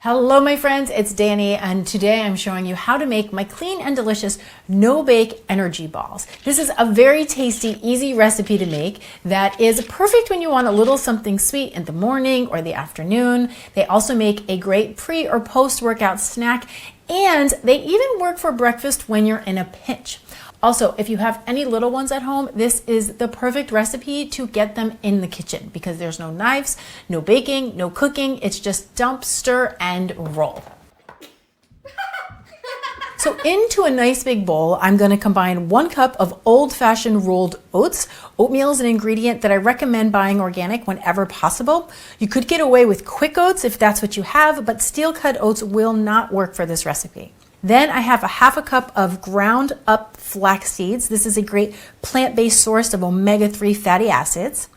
Hello my friends, it's Danny and today I'm showing you how to make my clean and delicious no-bake energy balls. This is a very tasty, easy recipe to make that is perfect when you want a little something sweet in the morning or the afternoon. They also make a great pre or post-workout snack, and they even work for breakfast when you're in a pinch. Also, if you have any little ones at home, this is the perfect recipe to get them in the kitchen because there's no knives, no baking, no cooking. It's just dump, stir, and roll. So into a nice big bowl, I'm going to combine 1 cup of old-fashioned rolled oats. Oatmeal is an ingredient that I recommend buying organic whenever possible. You could get away with quick oats if that's what you have, but steel-cut oats will not work for this recipe. Then I have a 1/2 cup of ground up flax seeds. This is a great plant-based source of omega-3 fatty acids.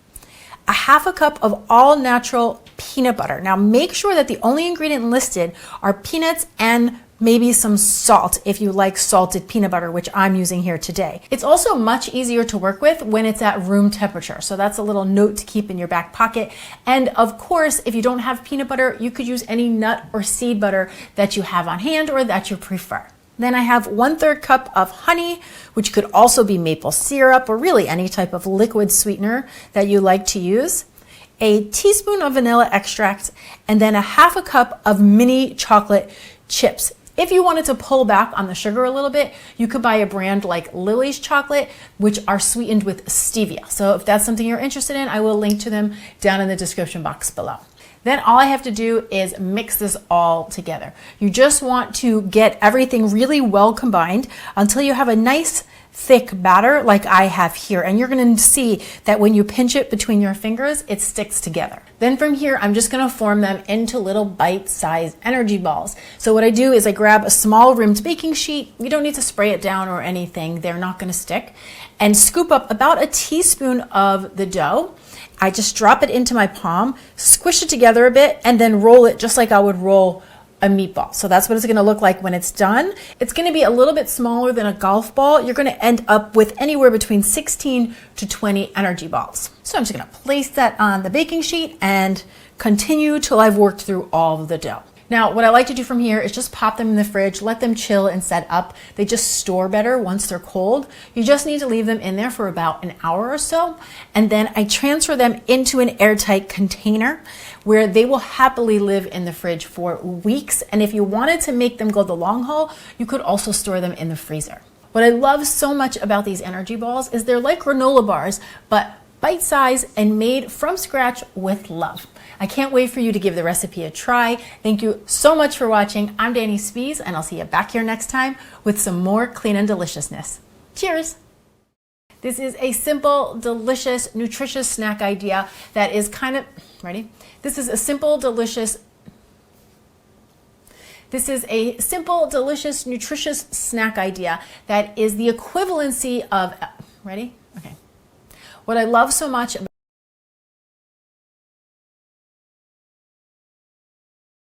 A 1/2 cup of all natural peanut butter. Now make sure that the only ingredient listed are peanuts and maybe some salt if you like salted peanut butter, which I'm using here today. It's also much easier to work with when it's at room temperature. So that's a little note to keep in your back pocket. And of course, if you don't have peanut butter, you could use any nut or seed butter that you have on hand or that you prefer. Then I have 1/3 cup of honey, which could also be maple syrup or really any type of liquid sweetener that you like to use. A teaspoon of vanilla extract, and then a 1/2 cup of mini chocolate chips. If you wanted to pull back on the sugar a little bit, you could buy a brand like Lily's Chocolate, which are sweetened with stevia. So if that's something you're interested in, I will link to them down in the description box below. Then all I have to do is mix this all together. You just want to get everything really well combined until you have a nice thick batter like I have here. And you're going to see that when you pinch it between your fingers, it sticks together. Then from here, I'm just going to form them into little bite-sized energy balls. So what I do is I grab a small rimmed baking sheet. You don't need to spray it down or anything. They're not going to stick. And scoop up about a teaspoon of the dough. I just drop it into my palm, squish it together a bit, and then roll it just like I would roll a meatball. So that's what it's going to look like when it's done. It's going to be a little bit smaller than a golf ball. You're going to end up with anywhere between 16 to 20 energy balls. So I'm just going to place that on the baking sheet and continue till I've worked through all of the dough. Now, what I like to do from here is just pop them in the fridge, let them chill and set up. They just store better once they're cold. You just need to leave them in there for about an hour or so. And then I transfer them into an airtight container where they will happily live in the fridge for weeks. And if you wanted to make them go the long haul, you could also store them in the freezer. What I love so much about these energy balls is they're like granola bars, but bite-sized and made from scratch with love. I can't wait for you to give the recipe a try. Thank you so much for watching. I'm Danny Spies, and I'll see you back here next time with some more clean and deliciousness. Cheers! This is a simple, delicious, nutritious snack idea that is kind of, ready? This is a simple, delicious, nutritious snack idea that is the equivalency of, ready? Okay. What I love so much about